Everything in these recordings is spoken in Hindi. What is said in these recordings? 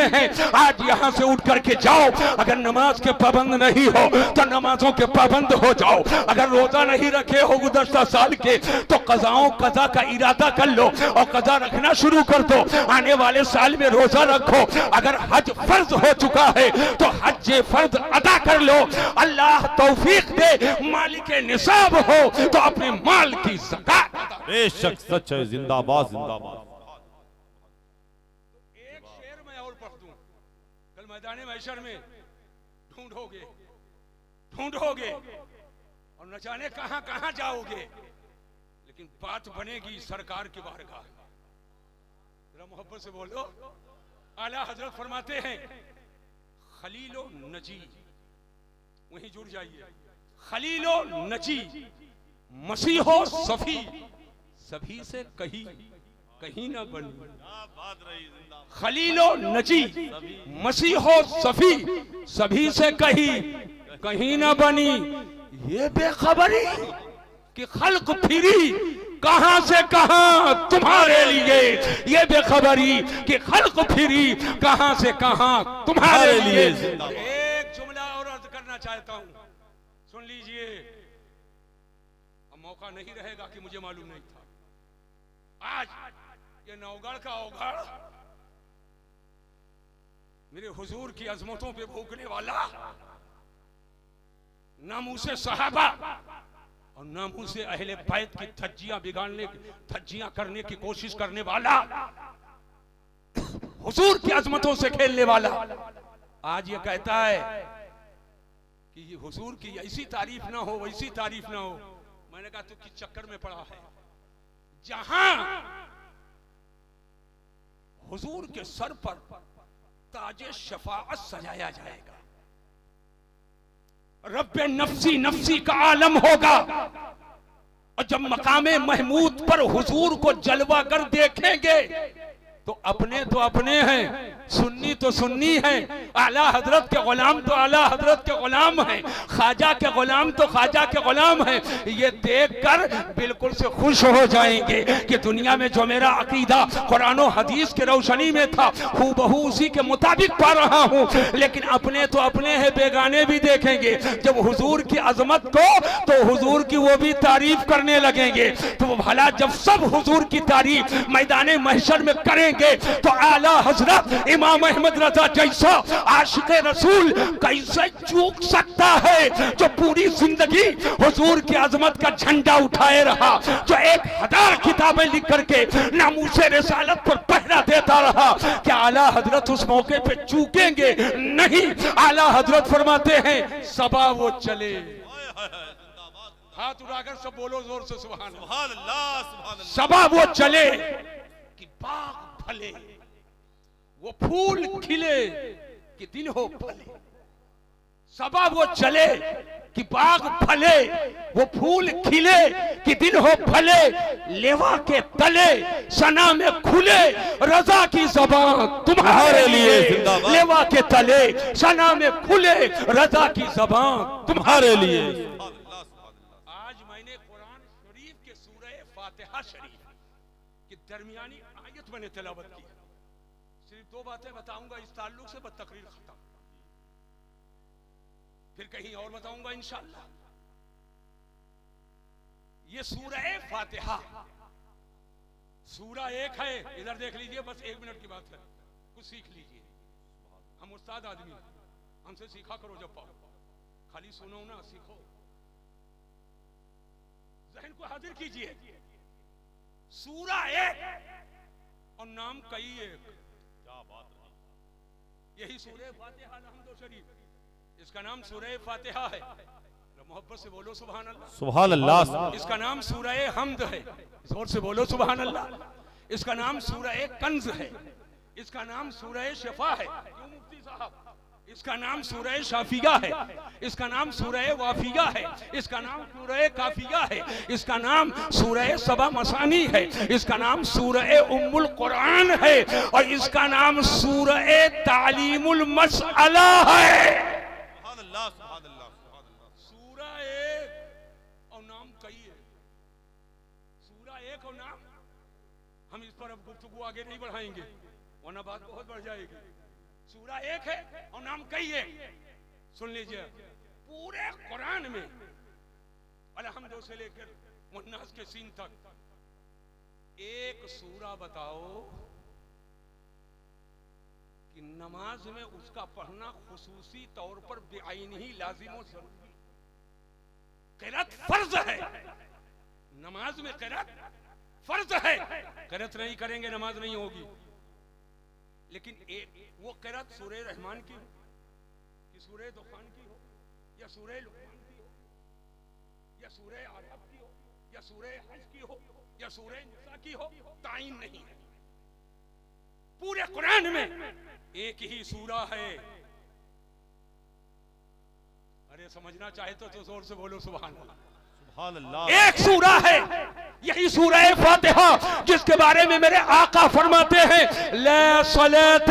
हुए हैं, आज यहाँ से उठ करके जाओ। अगर नमाज के पाबंद नहीं हो तो नमाजों के पाबंद हो जाओ। अगर रोजा नहीं रखे हो गुज़श्ता साल के तो कज़ा का इरादा कर लो और कज़ा रखना शुरू कर दो। आने वाले साल में रोजा रखो। अगर हज फर्ज हो चुका है तो हज फर्ज अदा कर लो। अल्लाह तौफीक दे, मालिक निसाब हो तो अपने माल की ज़कात। बेशक सच है, जिंदाबाद जिंदाबाद। एक शेर मैं और पढ़ दूं, कल मैदाने महशर में ढूंढोगे और न जाने कहां कहां जाओगे, लेकिन बात बनेगी सरकार की बारगाह। जरा मोहब्बत से बोलो। आला हजरत फरमाते हैं खलीलो नजी, वहीं जुड़ जाइए। खलीलो नजी मसीहो सफी, सभी से कहीं ना बनी। खलीलो नजी मसीहो सफी, सभी से कहीं ना बनी। ये बेखबरी कि खल्क फिरी कहां से कहां तुम्हारे लिए। ये बेखबरी कि खल्क फिरी कहां से कहां तुम्हारे लिए। एक जुमला और अर्ज करना चाहता हूं, सुन लीजिए। अब मौका नहीं रहेगा कि मुझे मालूम नहीं था। आज ये नौगढ़ का औगढ़ मेरे हुजूर की अजमतों पे भूखने वाला, नामूसे सहाबा और नामूसे अहले बैत की धज्जियां करने की कोशिश करने वाला, हुजूर की अजमतों से खेलने वाला, आज ये कहता है कि ये हुजूर की ऐसी तारीफ ना हो, वैसी तारीफ ना हो। मैंने कहा तू किस चक्कर में पड़ा है? जहां हुजूर के सर पर ताजे शफाअत सजाया जाएगा, रब्बे नफ्सी नफ्सी का आलम होगा, और जब मकामे महमूद पर हुजूर को जलवा कर देखेंगे तो अपने हैं, सुन्नी तो सुन्नी है, आला हजरत के गुलाम तो आला हजरत के गुलाम हैं, ख्वाजा के गुलाम तो ख्वाजा के गुलाम हैं। ये देखकर बिल्कुल से खुश हो जाएंगे कि दुनिया में जो मेरा अकीदा कुरान और हदीस के रोशनी में था हूबहू उसी के मुताबिक पा रहा हूँ। लेकिन अपने तो अपने हैं, बेगाने भी देखेंगे जब हुजूर की अजमत को, तो हुजूर की वो भी तारीफ करने लगेंगे। तो भला जब सब हुजूर की तारीफ मैदाने महशर में करेंगे तो आला हजरत इमाम अहमद रजा जैसा आशिक रसूल कैसे चूक सकता है, जो पूरी जिंदगी हुजूर की अजमत का झंडा उठाए रहा, जो 1000 किताबें लिख करके नामूसे रिसालत पर पहरा देता रहा। क्या आला हजरत उस मौके पे चूकेंगे? नहीं। आला हजरत फरमाते हैं सबा वो चले, हाथ उठाकर सब बोलो जोर से सुभान अल्लाह। सबा वो चले कि बाग फले, वो फूल खिले कि दिन हो फले। सबा वो चले कि बाग फले, वो फूल खिले कि दिन हो फले। लेवा के तले सना में खुले रजा की ज़बान तुम्हारे लिए। लेवा के तले सना में खुले रजा की ज़बान तुम्हारे लिए। आज मैंने कुरान शरीफ के सूरह फातिहा शरीफ की दरमियानी आयत मैंने तिलावत की। सिर्फ 2 बातें बताऊंगा इस ताल्लुक से, बस तकरीर खत्म। फिर कहीं और बताऊंगा इंशाअल्लाह। ये सूरह फातिहा सूरा एक है, इधर देख लीजिए, बस 1 मिनट की बात है, कुछ सीख लीजिए। हम उस्ताद आदमी, हमसे सीखा करो जब पाओ, खाली सुनो ना, सीखो, जहन को हाजिर कीजिए। सूरा एक और नाम कई एक, क्या बात है। यही सूरह फातिहा अलहम्दुलिल्लाह शरीफ, इसका नाम सूरह फातिहा है। मोहब्बत से बोलो सुभान अल्लाह। सुभान अल्लाह। इसका नाम सूरह हमद है, जोर से बोलो सुभान अल्लाह। इसका नाम सूरह कंज है, इसका नाम सूरह शिफा है, क्यों मुफ्ती साहब? इसका नाम सूरह शाफिया है, इसका नाम सूरह वाफिया है, इसका नाम सूरह काफिया है, इसका नाम सूरह सबा मसानी है, इसका नाम सूरह उम्मुल कुरान है, और इसका नाम सूरह तालीमुल मसअला है। सूरा एक और नाम कई है। सूरा एक और नाम, हम इस पर अब गुफ्तगू आगे नहीं बढ़ाएंगे वरना बात बहुत बढ़ जाएगी। सूरा एक है और नाम कई है। सुन लीजिए, पूरे कुरान में अलहम्दुलिल्लाह से लेकर मुन्नास के सीन तक एक सूरा बताओ कि नमाज में उसका पढ़ना खुसूसी तौर पर बेआइन ही लाजिम और जरूरी। क़िरात फर्ज है, नमाज में क़िरात फर्ज है। क़िरात नहीं करेंगे नमाज नहीं होगी। लेकिन वो क़िरात सूरह रहमान की हो कि सूरह दुखान की हो या सूरह लुक़मान की हो या सूरह आराफ की हो या सूरह हज की हो या सूरह निसा की हो, ताइन नहीं है। पूरे कुरान में एक ही सूरा है। अरे समझना चाहे तो जोर से बोलो सुभान अल्लाह। सुभान अल्लाह। एक सूरा है, यही सूरह फातिहा, जिसके बारे में मेरे आका फरमाते हैं ला सलात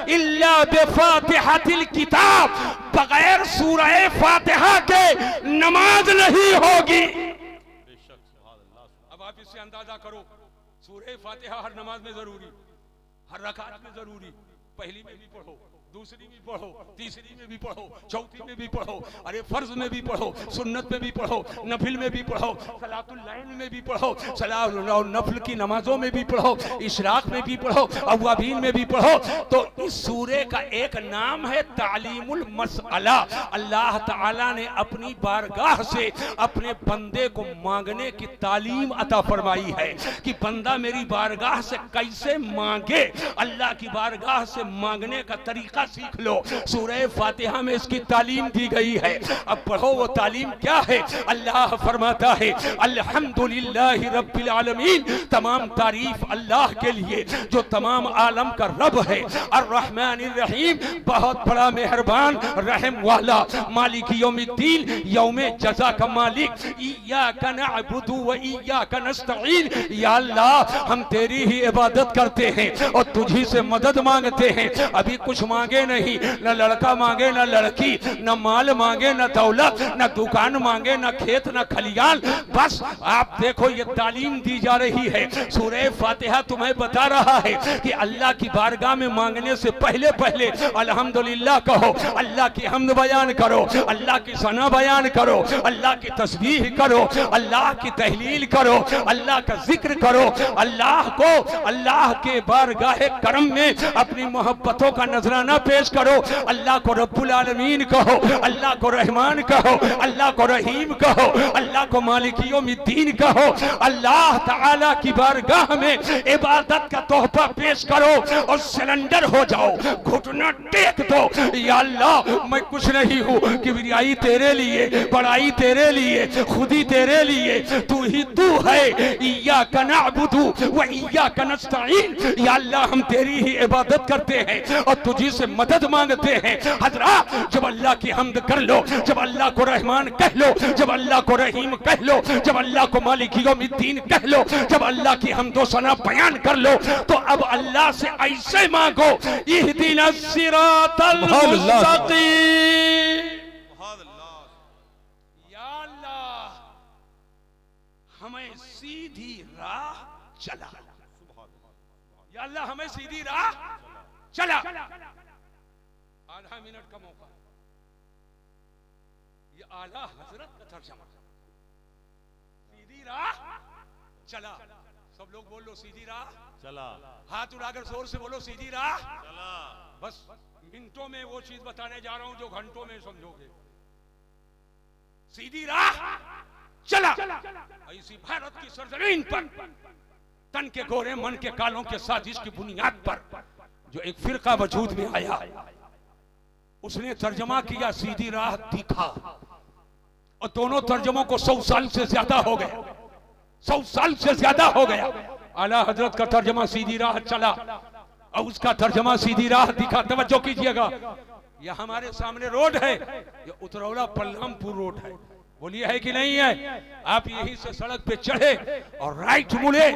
इल्ला बिफातिहातिल किताब, बगैर सूरह फातिहा के नमाज नहीं होगी। अब आप इससे अंदाजा करो, सूरह फातिहा हर नमाज में जरूरी, हर रकात में जरूरी। पहली में भी पढ़ो, दूसरी में पढ़ो, तीसरी में भी पढ़ो, चौथी में भी पढ़ो, अरे फर्ज में भी पढ़ो, सुन्नत में भी पढ़ो, नफिल में भी पढ़ो, सलातुल लैल में भी पढ़ो, सलात और नफल की नमाजों में भी पढ़ो, इशराक में भी पढ़ो, अव्वाबीन में भी पढ़ो। तो इस सूरे का एक नाम है तालीमुल मसअला। अल्लाह ताला ने अपनी बारगाह से अपने बंदे को मांगने की तालीम अता फरमाई है कि बंदा मेरी बारगाह से कैसे मांगे, अल्लाह की बारगाह से मांगने का तरीका सीख लो। सूरह फातिहा में इसकी तालीम दी गई है। अब पढ़ो वो तालीम क्या है। अल्लाह फरमाता है अल्हम्दुलिल्लाहि रब्बिल आलमीन, तमाम तारीफ अल्लाह के लिए जो तमाम आलम का रब है। अर्रहमानिर रहीम, बहुत बड़ा मेहरबान रहम वाला। मालिक यौमिद्दीन, यौमे जज़ा का मालिक। इय्याका नअबुदु व इय्याका नस्तईन, या अल्लाह हम तेरी ही इबादत करते हैं और तुझी से मदद मांगते हैं। अभी कुछ मांगे नहीं, न लड़का मांगे न लड़की, न माल मांगे न दौलत, न दुकान मांगे न खेत न खलियान। बस आप देखो ये तालीम दी जा रही है। सूरह फातिहा तुम्हें बता रहा है कि अल्लाह की बारगाह में मांगने से पहले पहले अल्हम्दुलिल्लाह कहो, अल्लाह की हम्द बयान करो, अल्लाह की सना बयान करो, अल्लाह की तस्बीह करो, अल्लाह की तहलील करो, अल्लाह का जिक्र करो, अल्लाह को अल्लाह के बारगाह करम में अपनी मोहब्बतों का नजराना पेश करो। अल्लाह को रब्बुल आलमीन कहो, अल्लाह को रहमान कहो, अल्लाह को रहीम कहो, अल्लाह को मालिक यौमिद्दीन कहो। अल्लाह ताला की बारगाह में इबादत का तोहफा पेश करो और सिलेंडर हो जाओ, घुटना टेक दो। या अल्लाह मैं कुछ नहीं हूँ, किबरियाई तेरे लिए, बड़ाई तेरे लिए, खुदी तेरे लिए, तू ही तू है। इय्याका नअबुदु व इय्याका नस्तईन, या अल्लाह हम तेरी ही इबादत करते हैं और तुझी से मदद मांगते हैं। हजरात, जब अल्लाह की हम्द कर लो, जब अल्लाह को रहमान कह लो, जब अल्लाह को रहीम कह लो, जब अल्लाह को मालिक यौमिद्दीन कह लो, जब अल्लाह की हम्दो सना बयान कर लो, तो अब अल्लाह से ऐसे मांगो इहदिना सिरातल मुस्तकीम। या अल्लाह हमें सीधी राह चला, या अल्लाह हमें सीधी राह चला। आधा मिनट का मौका, ये आला हजरत का तर्जमा, सीधी राह चला। सब लोग बोल लो सीधी राह चला। हाथ उड़ाकर जोर से बोलो सीधी राह चला। बस मिनटों में वो चीज बताने जा रहा हूं जो घंटों में समझोगे। सीधी राह चला। इसी भारत की सरजमीन पर तन के गोरे मन के कालों के साजिश की बुनियाद पर जो एक फिरका वजूद में आया, उसने तर्जमा किया सीधी राह दिखा। और दोनों तर्जमों को 100 साल से ज्यादा हो गए, 100 साल से ज्यादा हो गया। आला हजरत का तर्जमा सीधी राह चला और उसका तर्जमा सीधी राह दिखा। तवज्जो कीजिएगा, यह हमारे सामने रोड है, यह उतरौला बलरामपुर रोड है। बोलिए है कि नहीं है। आप यहीं से सड़क पे चढ़े और राइट मुड़े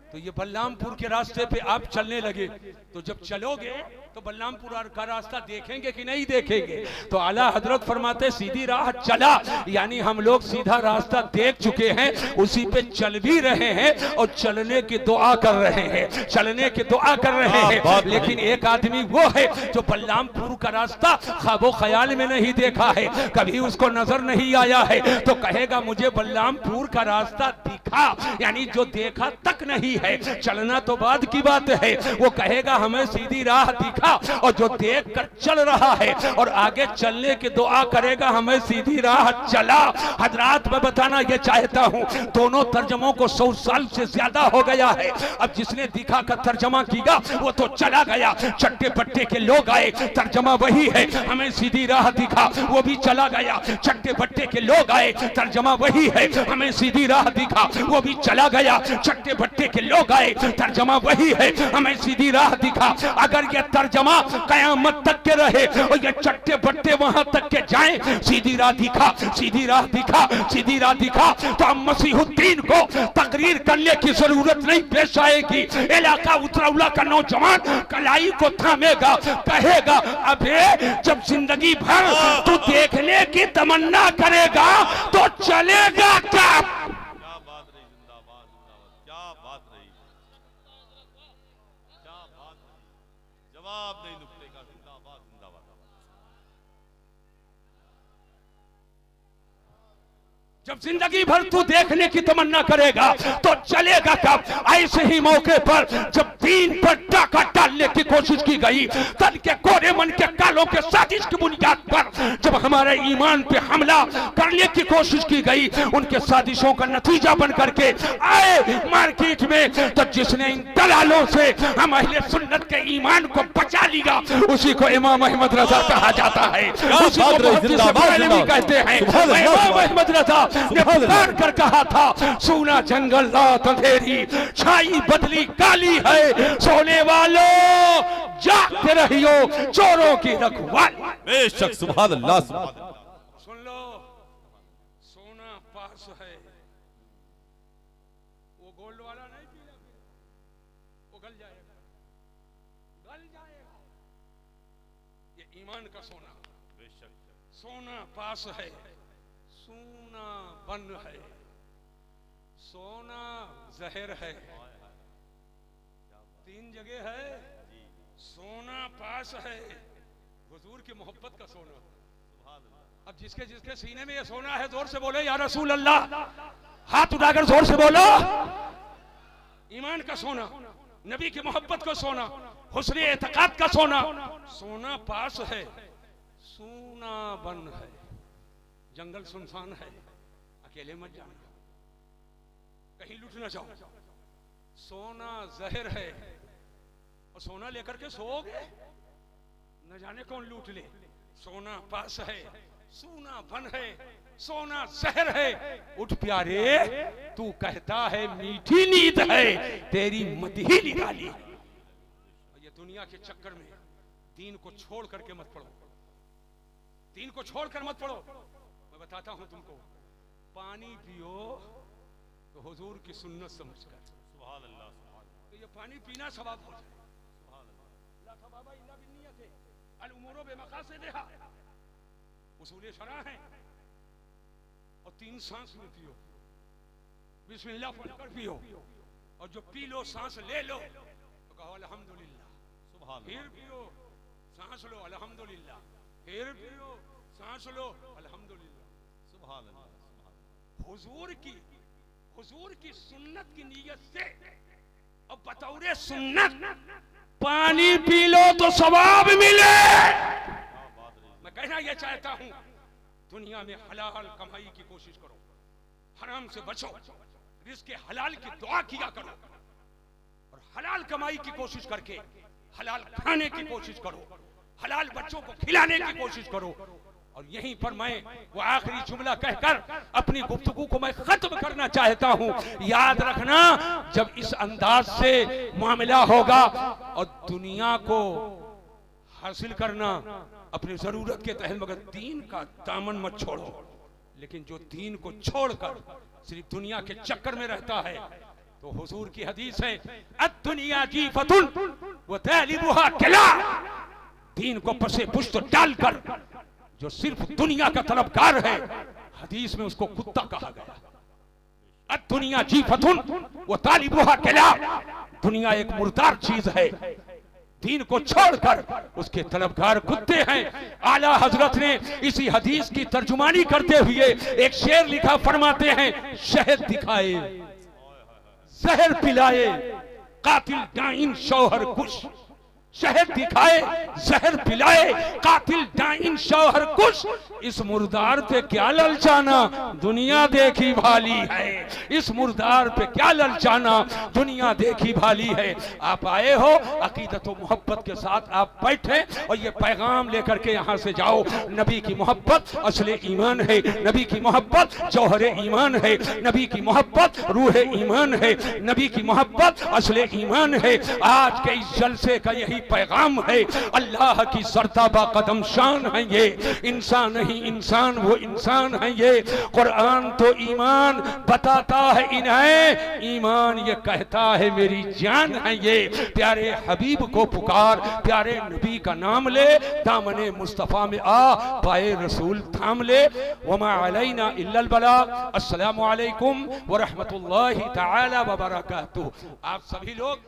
तो ये बलरामपुर के रास्ते पे आप चलने लगे। तो जब चलोगे तो तो बल्लामपुर का रास्ता देखेंगे कि नहीं देखेंगे? तो आला हजरत फरमाते सीधी राह चला, यानी हम लोग सीधा रास्ता देख चुके हैं, उसी पे चल भी रहे हैं और चलने की दुआ कर रहे हैं, चलने की दुआ कर रहे हैं। लेकिन एक आदमी वो है जो बल्लामपुर का रास्ता ख्वाबो ख्याल में नहीं देखा है, कभी उसको नजर नहीं आया है, तो कहेगा मुझे बल्लामपुर का रास्ता दिखा, यानी जो देखा तक नहीं है, चलना तो बाद की बात है। वो कहेगा हमें सीधी राह दिखा, और जो देख कर चल रहा है और आगे चलने की दुआ करेगा हमें सीधी राह चला। हजरात मैं बताना ये चाहता हूँ, दोनों तर्जमों को 100 साल से ज्यादा हो गया है। अब जिसने दिखा कर तर्जमा किया वो तो चला गया, चट्टे पट्टे के लोग आए, तर्जमा वही है, हमें सीधी राह दिखा, वो भी चला गया। चट्टे पट्टे के लोग आए, तर्जमा वही है, हमें सीधी राह दिखा, वो भी चला गया। चट्टे पट्टे के लोग आए, तर्जमा वही है, हमें सीधी राह दिखा। अगर ये तर्जमा कयामत तक के रहे और ये चट्टे पट्टे वहां तक के जाएं, सीधी राह दिखा, सीधी राह दिखा, सीधी राह दिखा, तो अब मसीहुद्दीन को तकरीर करने की जरूरत नहीं पेश आएगी। इलाका उतरौला का नौजवान कलाई को थामेगा, कहेगा अबे जब जिंदगी भर तू देखने की तमन्ना करेगा तो चलेगा क्या? क्या बात रही, जिंदाबाद जिंदाबाद, क्या बात रही, क्या बात रही, जवाब नहीं नुक्ते का, जिंदाबाद जिंदाबाद। जब जिंदगी भर तू देखने की तमन्ना करेगा तो चलेगा कब? ऐसे ही मौके पर जब दीन पर डाका डालने की कोशिश की गई, तन के कोरे मन के कालों के साजिश की बुनियाद पर जब हमारे ईमान पे हमला करने की कोशिश की गई, उनके साजिशों का नतीजा बन करके आए मार्केट में, तो जिसने इन दलालों से हम अहले सुन्नत के ईमान को बचा लिया, उसी को इमाम अहमद रजा कहा जाता है, उसी को मुहद्दिस बरेलवी कहते हैं। इमाम अहमद रजा ने पुकार कर कहा था, सूना जंगल रात अंधेरी, छाई बदली काली है, सोने वालों जागते रहियो, चोरों की रखवाली। बेशक, सुभान अल्लाह, सुभान अल्लाह। सुन लो, सोना पास है, वो गोल्ड वाला नहीं पीला, वो गल जाएगा, गल जाएगा। ये ईमान का सोना, बेशक सोना पास है, सोना बन है, सोना जहर है, तीन जगह है। सोना पास है, हुजूर की मोहब्बत का सोना। अब जिसके जिसके सीने में ये सोना है, जोर से बोले या रसूल अल्लाह, हाथ उठाकर जोर से बोलो। ईमान का सोना, नबी की मोहब्बत का सोना, हुस्न एतकाद का सोना, सोना पास है, सोना बन है। जंगल सुनसान है, अकेले मत जाना, कहीं लूट ना जाओ। सोना जहर है, और सोना लेकर के सोओगे न जाने कौन लूट ले। सोना पास है, सोना बन है, सोना जहर है। उठ प्यारे, तू कहता है मीठी नींद है, तेरी मत ही निकाली। ये दुनिया के चक्कर में दीन को छोड़ करके मत पढ़ो, दीन को छोड़कर मत पढ़ो। मैं बताता हूं तुमको, पानी पियो तो हुजूर की सुन्नत समझकर, सुभान अल्लाह, सुभान अल्लाह। तो ये पानी पीना सवाब हो जाए। ला सवाबा इल्ला बिन्नियत है, अल उमूरु बिमकासिदिहा, उसूल शरअ है। और 3 सांस में पियो, बिस्मिल्लाह पढ़कर पियो, और जो पी लो सांस ले लो तो कहो अल्हम्दुलिल्लाह, सुभान अल्लाह। फिर पियो, सांस लो अल्हम्दुलिल्लाह, फिर पियो, सांस लो अल्हम्दुलिल्लाह, सुभान अल्लाह, सुभान अल्लाह। हुजूर की सुन्नत की नीयत से और बतौरे सुन्नत पानी पी लो तो सवाब मिले। मैं कहना यह चाहता हूं, दुनिया में हलाल कमाई की कोशिश करो, हराम से बचो, रिज़्क़ हलाल की दुआ किया करो, और हलाल कमाई की कोशिश करके हलाल खाने की कोशिश करो, हलाल बच्चों को खिलाने की कोशिश करो। और यहीं पर मैं वो आखिरी जुमला कहकर अपनी गुफ्तगू को मैं खत्म करना चाहता हूं। याद रखना, जब इस अंदाज से मामला होगा और दुनिया को हासिल करना अपनी जरूरत के तहत, मगर दीन का दामन मत छोड़ो। लेकिन जो दीन को छोड़कर सिर्फ दुनिया के चक्कर में रहता है, तो हुजूर की हदीस है, अद दुनिया जीफतुन व तालिबुहा किला, दीन को पसे पुश्त डालकर जो सिर्फ दुनिया का तलबगार है, हदीस में उसको कुत्ता कहा गया। दुनिया जी फतुन वो तालिबुहा किला, दुनिया एक मुर्दार चीज है, दीन को छोड़कर उसके तलबगार कुत्ते हैं। आला हजरत ने इसी हदीस की तर्जुमानी करते हुए एक शेर लिखा, फरमाते हैं शहद दिखाए जहर पिलाए कातिल डाइन शौहर कुश, शहद दिखाए जहर पिलाए कातिल डाइन शौहर कुश। इस मुर्दार पे क्या ललचाना, दुनिया देखी भाली है, इस मुर्दार पे क्या ललचाना, दुनिया देखी भाली है। आप आए हो अकीदत व मोहब्बत के साथ, आप बैठे और ये पैगाम लेकर के यहाँ से जाओ। नबी की मोहब्बत असले ईमान है, नबी की मोहब्बत जौहरे ईमान है, नबी की मोहब्बत रूह ईमान है, नबी की मोहब्बत असले ईमान है। आज के इस जलसे का यही पैगाम है, अल्लाह की सरताबा कदम शान है ये, इंसान नहीं इंसान वो इंसान है ये। कुरान तो ईमान बताता है इन्हें, ईमान ये कहता है मेरी जान है ये। प्यारे हबीब को पुकार, प्यारे नबी का नाम ले, दामने मुस्तफा में आ, पाए रसूल थाम ले। वमा अलैना इल्लल बलाग। अस्सलामु अलैकुम व रहमतुल्लाहि तआला व बरकातुहू। आप सभी लोग